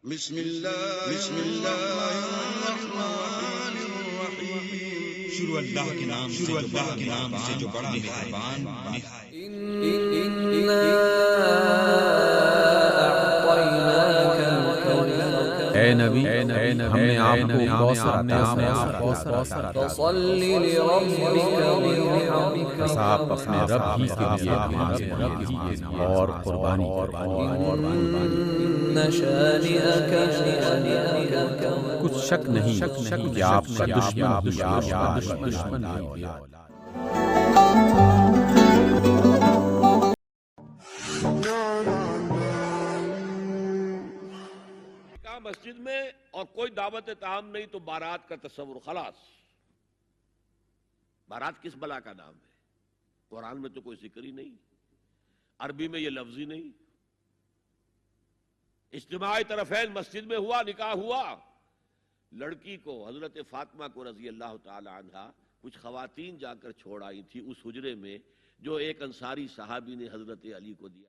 بسم اللہ الرحمن الرحیم۔ شروع اللہ کے نام سے جو بڑا مہربان اے نبی ہم نے آپ کو کوثر عطا فصلی لربک وانحر، بس آپ اپنے رب ہی کے لیے نماز پڑھیے اور قربانی ان شانئک هو الابتر۔ کچھ شک نہیں کہ آپ کا دشمن ہے۔ مسجد میں اور کوئی دعوت طعام نہیں تو بارات کا تصور خلاص۔ بارات کس بلا کا نام ہے؟ قرآن میں تو کوئی ذکر ہی نہیں، عربی میں یہ لفظ ہی نہیں۔ اجتماع طرفین مسجد میں ہوا، نکاح ہوا، لڑکی کو حضرت فاطمہ کو رضی اللہ تعالی عنہا کچھ خواتین جا کر چھوڑ آئی تھی اس حجرے میں جو ایک انصاری صحابی نے حضرت علی کو دیا۔